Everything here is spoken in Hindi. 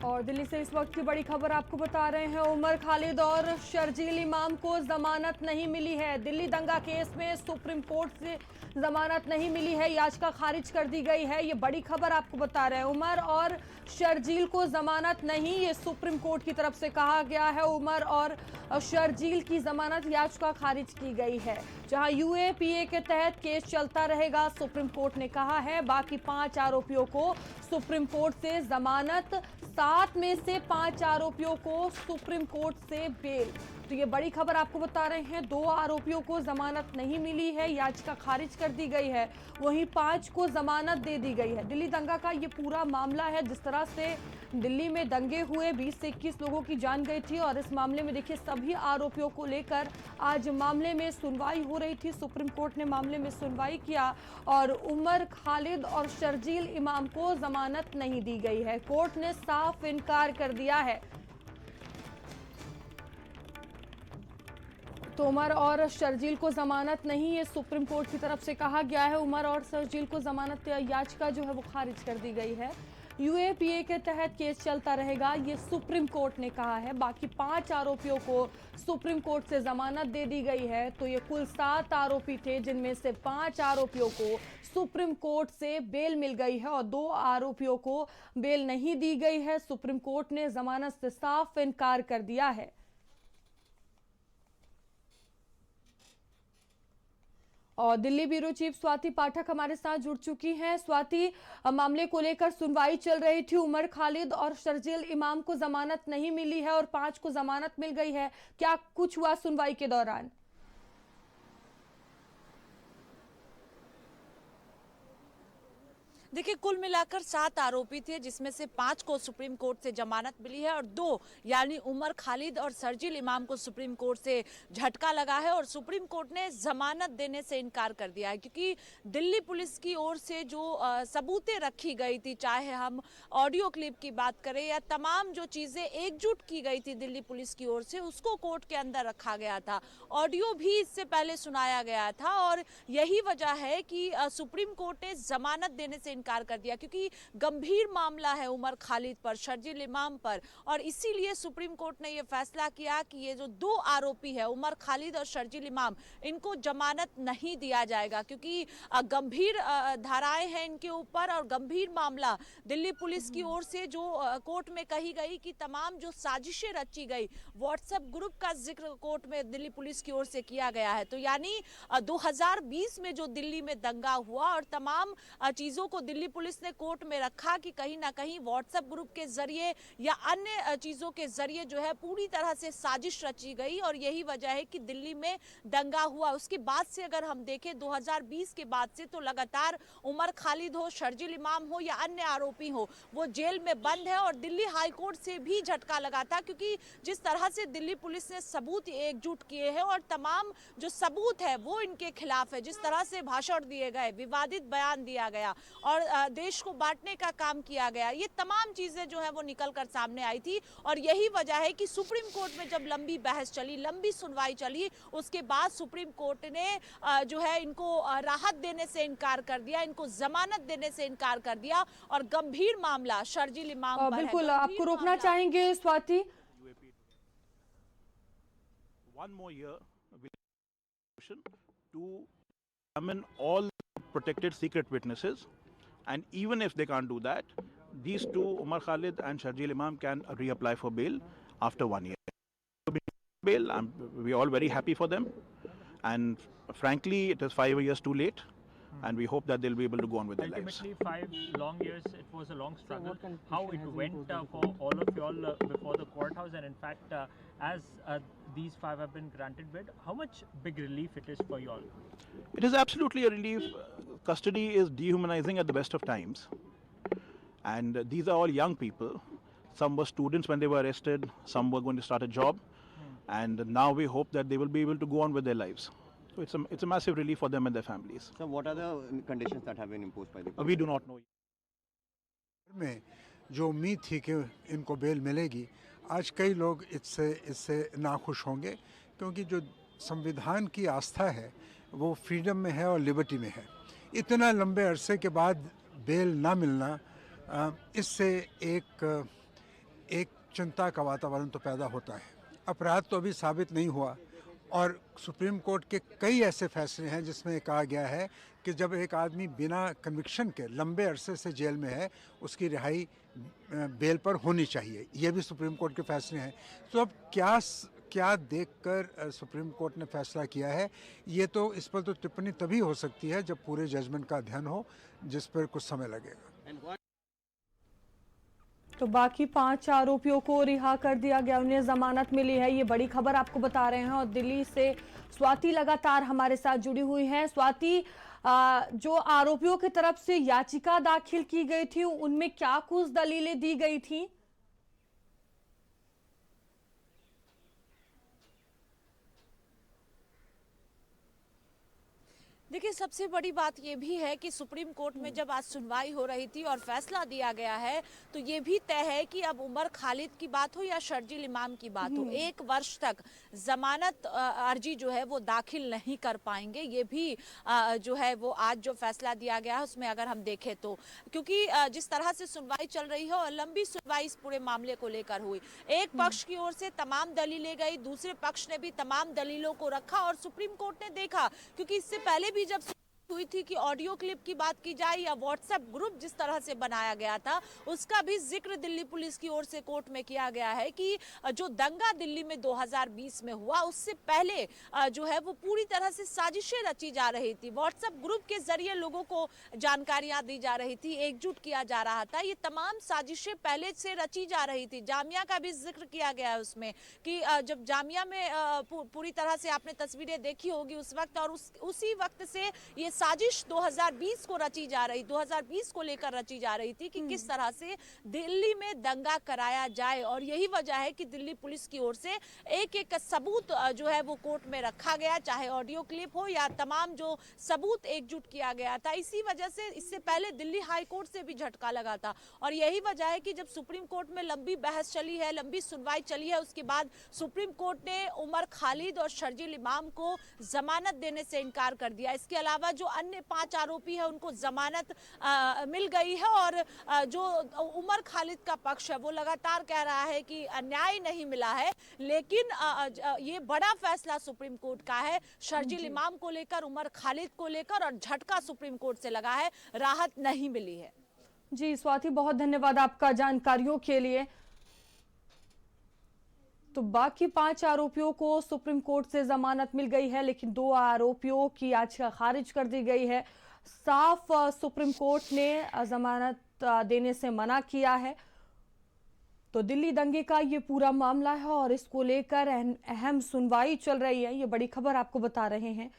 और दिल्ली से इस वक्त की बड़ी खबर आपको बता रहे हैं। उमर खालिद और शर्जील इमाम को जमानत नहीं मिली है। दिल्ली दंगा केस में सुप्रीम कोर्ट से जमानत नहीं मिली है, याचिका खारिज कर दी गई है। ये बड़ी खबर आपको बता रहे हैं। उमर और शर्जील को जमानत नहीं, ये सुप्रीम कोर्ट की तरफ से कहा गया है। उमर और शर्जील की जमानत याचिका खारिज की गई है। जहां यूएपीए के तहत केस चलता रहेगा, सुप्रीम कोर्ट ने कहा है। बाकी 5 आरोपियों को सुप्रीम कोर्ट से जमानत, 7 में से 5 आरोपियों को सुप्रीम कोर्ट से बेल। तो ये बड़ी खबर आपको बता रहे हैं। 2 आरोपियों को जमानत नहीं मिली है, याचिका खारिज कर दी गई है। वहीं 5 को जमानत दे दी गई है। दिल्ली दंगा का ये पूरा मामला है। जिस तरह से दिल्ली में दंगे हुए, 20 से 21 लोगों की जान गई थी और इस मामले में देखिए सभी आरोपियों को लेकर आज मामले में सुनवाई हो रही थी। सुप्रीम कोर्ट ने मामले में सुनवाई किया और उमर खालिद और शर्जील इमाम को जमानत नहीं दी गई है। कोर्ट ने साफ इनकार कर दिया है। तो उमर और शर्जील को जमानत नहीं, ये सुप्रीम कोर्ट की तरफ से कहा गया है। उमर और शर्जील को जमानत याचिका जो है वो खारिज कर दी गई है। यूएपीए के तहत केस चलता रहेगा, ये सुप्रीम कोर्ट ने कहा है। बाकी 5 आरोपियों को सुप्रीम कोर्ट से जमानत दे दी गई है। तो ये कुल 7 आरोपी थे, जिनमें से 5 आरोपियों को सुप्रीम कोर्ट से बेल मिल गई है और 2 आरोपियों को बेल नहीं दी गई है। सुप्रीम कोर्ट ने जमानत से साफ इनकार कर दिया है। और दिल्ली ब्यूरो चीफ स्वाति पाठक हमारे साथ जुड़ चुकी हैं। स्वाति, मामले को लेकर सुनवाई चल रही थी। उमर खालिद और शर्जील इमाम को जमानत नहीं मिली है और 5 को जमानत मिल गई है। क्या कुछ हुआ सुनवाई के दौरान? देखिए, कुल मिलाकर 7 आरोपी थे, जिसमें से 5 को सुप्रीम कोर्ट से जमानत मिली है और 2 यानी उमर खालिद और शर्जील इमाम को सुप्रीम कोर्ट से झटका लगा है और सुप्रीम कोर्ट ने जमानत देने से इनकार कर दिया है। क्योंकि दिल्ली पुलिस की ओर से जो सबूतें रखी गई थी, चाहे हम ऑडियो क्लिप की बात करें या तमाम जो चीज़ें एकजुट की गई थी दिल्ली पुलिस की ओर से, उसको कोर्ट के अंदर रखा गया था। ऑडियो भी इससे पहले सुनाया गया था और यही वजह है कि सुप्रीम कोर्ट ने जमानत देने से इनकार कर दिया, क्योंकि गंभीर मामला है उमर खालिद पर, शर्जील इमाम पर। और इसीलिए सुप्रीम कोर्ट ने यह फैसला किया कि ये जो 2 आरोपी है, उमर खालिद और शर्जील इमाम, इनको जमानत नहीं दिया जाएगा, क्योंकि गंभीर धाराएं हैं इनके ऊपर और गंभीर मामला। दिल्ली पुलिस की ओर से जो कोर्ट में कही गई कि तमाम जो साजिशें रची गई, व्हाट्सएप ग्रुप का जिक्र कोर्ट में दिल्ली पुलिस की ओर से किया गया है। तो यानी 2020 में जो दिल्ली में दंगा हुआ और तमाम चीजों को दिल्ली पुलिस ने कोर्ट में रखा कि कहीं ना कहीं व्हाट्सएप ग्रुप के जरिए या अन्य चीजों के जरिए जो है पूरी तरह से साजिश रची गई और यही वजह है कि दिल्ली में दंगा हुआ। उसके बाद से अगर हम देखें 2020 के बाद से, तो लगातार उमर खालिद हो, शर्जील इमाम हो या अन्य आरोपी हो, वो जेल में बंद है। और दिल्ली हाईकोर्ट से भी झटका लगा था, क्योंकि जिस तरह से दिल्ली पुलिस ने सबूत एकजुट किए हैं और तमाम जो सबूत है वो इनके खिलाफ है, जिस तरह से भाषण दिए गए, विवादित बयान दिया गया और देश को बांटने का काम किया गया, ये तमाम चीजें जो है वो निकल कर सामने आई थी। और यही वजह है कि सुप्रीम कोर्ट में जब लंबी बहस चली, लंबी सुनवाई चली, उसके बाद सुप्रीम कोर्ट ने जो है इनको राहत देने से इनकार कर दिया, इनको जमानत देने से इनकार कर दिया। और गंभीर मामला शर्जील इमाम पर बिल्कुल, है। आपको रोकना चाहेंगे Swati. One more year to examine all protected secret witnesses, and even if they can't do that, these 2, Umar Khalid and Sharjeel Imam, can reapply for bail after 1 year. Bail, we're all very happy for them, and frankly, it is 5 years too late, and we hope that they'll be able to go on with their lives. Ultimately, 5 long years, it was a long struggle. How it went for all of you all before the courthouse, and in fact, as these 5 have been granted bail, how much big relief it is for you all? It is absolutely a relief. Custody is dehumanizing at the best of times, and these are all young people. Some were students when they were arrested, some were going to start a job, and now we hope that they will be able to go on with their lives. So it's a massive relief for them and their families. So what are the conditions that have been imposed by the court? We do not know. में जो उम्मीद थी कि इनको बेल मिलेगी, आज कई लोग इससे नाखुश होंगे, क्योंकि जो संविधान की आस्था है वो फ्रीडम में है और लिबर्टी में है। इतना लंबे अरसे के बाद बेल ना मिलना, इससे एक एक चिंता का वातावरण तो पैदा होता है। अपराध तो अभी साबित नहीं हुआ और सुप्रीम कोर्ट के कई ऐसे फैसले हैं जिसमें कहा गया है कि जब एक आदमी बिना कन्विक्शन के लंबे अरसे से जेल में है उसकी रिहाई बेल पर होनी चाहिए। ये भी सुप्रीम कोर्ट के फैसले हैं। तो अब क्या देखकर सुप्रीम कोर्ट ने फैसला किया है, ये तो इस पर तो टिप्पणी तभी हो सकती है जब पूरे जजमेंट का अध्ययन हो, जिस पर कुछ समय लगेगा। तो बाकी 5 आरोपियों को रिहा कर दिया गया, उन्हें जमानत मिली है। ये बड़ी खबर आपको बता रहे हैं और दिल्ली से स्वाति लगातार हमारे साथ जुड़ी हुई हैं। स्वाति, जो आरोपियों की तरफ से याचिका दाखिल की गई थी उनमें क्या कुछ दलीलें दी गई थी? देखिए, सबसे बड़ी बात ये भी है कि सुप्रीम कोर्ट में जब आज सुनवाई हो रही थी और फैसला दिया गया है तो ये भी तय है कि अब उमर खालिद की बात हो या शर्जील इमाम की बात हो, 1 वर्ष तक जमानत अर्जी जो है वो दाखिल नहीं कर पाएंगे। ये भी जो है वो आज जो फैसला दिया गया है उसमें अगर हम देखें तो, क्योंकि जिस तरह से सुनवाई चल रही है और लंबी सुनवाई इस पूरे मामले को लेकर हुई, एक पक्ष की ओर से तमाम दलीलें गई, दूसरे पक्ष ने भी तमाम दलीलों को रखा और सुप्रीम कोर्ट ने देखा, क्योंकि इससे पहले भी जब हुई थी कि ऑडियो क्लिप की बात की जाए या व्हाट्सएप ग्रुप जिस तरह से बनाया गया था उसका भी जिक्र दिल्ली पुलिस की ओर से कोर्ट में किया गया है कि जो दंगा दिल्ली में 2020 में हुआ उससे पहले जो है वो पूरी तरह से साजिशें रची जा रही थी। व्हाट्सएप ग्रुप के जरिए लोगों को जानकारियां दी जा रही थी, एकजुट किया जा रहा था। ये तमाम साजिशें पहले से रची जा रही थी। जामिया का भी जिक्र किया गया है उसमें कि जब जामिया में पूरी तरह से आपने तस्वीरें देखी होगी उस वक्त, और उसी वक्त से ये साजिश 2020 को रची जा रही, 2020 को लेकर रची जा रही थी कि किस तरह से दिल्ली में दंगा कराया जाए। और यही वजह है कि दिल्ली पुलिस की ओर से एक एक सबूत जो है वो कोर्ट में रखा गया, चाहे ऑडियो क्लिप हो या तमाम जो सबूत एकजुट किया गया था। इसी वजह से इससे पहले दिल्ली हाई कोर्ट से भी झटका लगा था और यही वजह है कि जब सुप्रीम कोर्ट में लंबी बहस चली है, लंबी सुनवाई चली है, उसके बाद सुप्रीम कोर्ट ने उमर खालिद और शर्जील इमाम को जमानत देने से इनकार कर दिया। इसके अलावा जो अन्य 5 आरोपी है उनको जमानत मिल गई है और जो उमर खालिद का पक्ष है वो लगातार कह रहा है कि अन्याय नहीं मिला है, लेकिन ये बड़ा फैसला सुप्रीम कोर्ट का है शर्जील इमाम को लेकर, उमर खालिद को लेकर, और झटका सुप्रीम कोर्ट से लगा है, राहत नहीं मिली है। जी स्वाति, बहुत धन्यवाद आपका जानकारियों के लिए। तो बाकी 5 आरोपियों को सुप्रीम कोर्ट से जमानत मिल गई है, लेकिन 2 आरोपियों की याचिका खारिज कर दी गई है। साफ सुप्रीम कोर्ट ने जमानत देने से मना किया है। तो दिल्ली दंगे का ये पूरा मामला है और इसको लेकर अहम सुनवाई चल रही है। ये बड़ी खबर आपको बता रहे हैं।